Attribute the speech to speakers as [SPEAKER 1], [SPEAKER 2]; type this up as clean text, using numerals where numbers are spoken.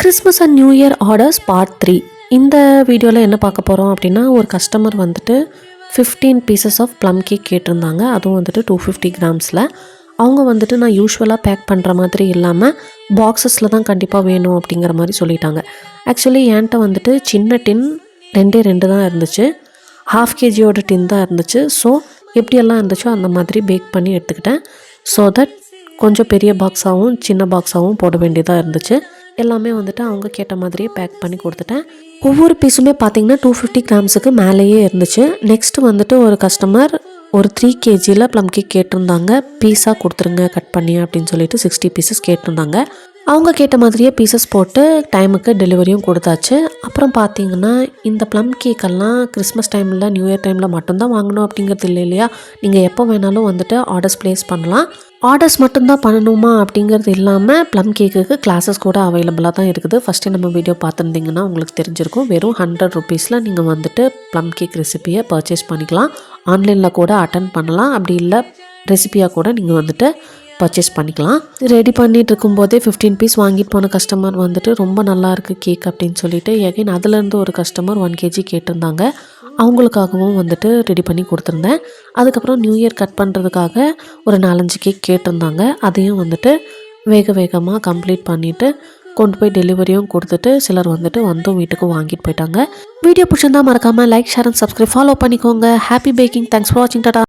[SPEAKER 1] Christmas and new year orders part 3. இந்த வீடியோவில் என்ன பார்க்க போகிறோம் அப்படின்னா, ஒரு கஸ்டமர் வந்துட்டு 15 பீசஸ் ஆஃப் ப்ளம் கேக் கேட்டிருந்தாங்க. அதுவும் வந்துட்டு 250 கிராம்ஸில். அவங்க வந்துட்டு நான் யூஸ்வலாக பேக் பண்ணுற மாதிரி இல்லாமல் பாக்ஸஸில் தான் கண்டிப்பாக வேணும் அப்படிங்கிற மாதிரி சொல்லிட்டாங்க. ஆக்சுவலி என்கிட்ட வந்துட்டு சின்ன டின் 2 தான் இருந்துச்சு. 1/2 kg டின் தான் இருந்துச்சு. ஸோ எப்படியெல்லாம் இருந்துச்சோ அந்த மாதிரி பேக் பண்ணி எடுத்துக்கிட்டேன். ஸோ தட் கொஞ்சம் பெரிய பாக்ஸாகவும் சின்ன பாக்ஸாகவும் போட வேண்டியதாக இருந்துச்சு. எல்லாமே வந்துட்டு அவங்க கேட்ட மாதிரியே பேக் பண்ணி கொடுத்துட்டேன். ஒவ்வொரு பீஸுமே பார்த்திங்கன்னா 250 கிராம்ஸுக்கு மேலேயே இருந்துச்சு. நெக்ஸ்ட்டு வந்துட்டு ஒரு கஸ்டமர் ஒரு 3 kgயில் ப்ளம் கேக் கேட்டிருந்தாங்க. பீஸாக கொடுத்துருங்க கட் பண்ணி அப்படின்னு சொல்லிட்டு 60 பீசஸ் கேட்டிருந்தாங்க. அவங்க கேட்ட மாதிரியே பீசஸ் போட்டு டைமுக்கு டெலிவரியும் கொடுத்தாச்சு. அப்புறம் பார்த்திங்கன்னா இந்த ப்ளம் கேக்கெல்லாம் கிறிஸ்மஸ் டைமில் நியூ இயர் டைமில் மட்டும்தான் வாங்கணும் அப்படிங்கிறது இல்லை இல்லையா. நீங்கள் எப்போ வேணாலும் வந்துட்டு ஆர்டர்ஸ் ப்ளேஸ் பண்ணலாம். ஆர்டர்ஸ் மட்டும்தான் பண்ணணுமா அப்படிங்கிறது இல்லாமல் ப்ளம் கேக்குக்கு கிளாஸஸ் கூட அவைலபிளாக தான் இருக்குது. ஃபஸ்ட்டு நம்ம வீடியோ பார்த்துருந்தீங்கன்னா உங்களுக்கு தெரிஞ்சிருக்கும். வெறும் 100 ருபீஸில் நீங்கள் வந்துட்டு ப்ளம் கேக் ரெசிப்பியை பர்ச்சேஸ் பண்ணிக்கலாம். ஆன்லைனில் கூட அட்டன் பண்ணலாம். அப்படி இல்லை ரெசிப்பியாக கூட நீங்கள் வந்துட்டு பர்ச்சேஸ் பண்ணிக்கலாம். ரெடி பண்ணிகிட்டு இருக்கும்போதே 15 பீஸ் வாங்கிட்டு போன கஸ்டமர் வந்துட்டு ரொம்ப நல்லாயிருக்கு கேக் அப்படின்னு சொல்லிட்டு எகைன் அதுலேருந்து ஒரு கஸ்டமர் 1 kg கேட்டிருந்தாங்க. அவங்களுக்காகவும் வந்துட்டு ரெடி பண்ணி கொடுத்துருந்தேன். அதுக்கப்புறம் நியூ இயர் கட் பண்ணுறதுக்காக ஒரு 4-5 கேக் கேட்டிருந்தாங்க. அதையும் வந்துட்டு வேகமாக கம்ப்ளீட் பண்ணிவிட்டு கொண்டு போய் டெலிவரியும் கொடுத்துட்டு சிலர் வந்துட்டு வந்தும் வீட்டுக்கு வாங்கிட்டு போயிட்டாங்க. வீடியோ பிடிச்சிருந்தா மறக்காமல் like, share and subscribe follow பண்ணிக்கோங்க. Happy baking. தேங்க்ஸ் ஃபார் வாட்சிங். டாடா.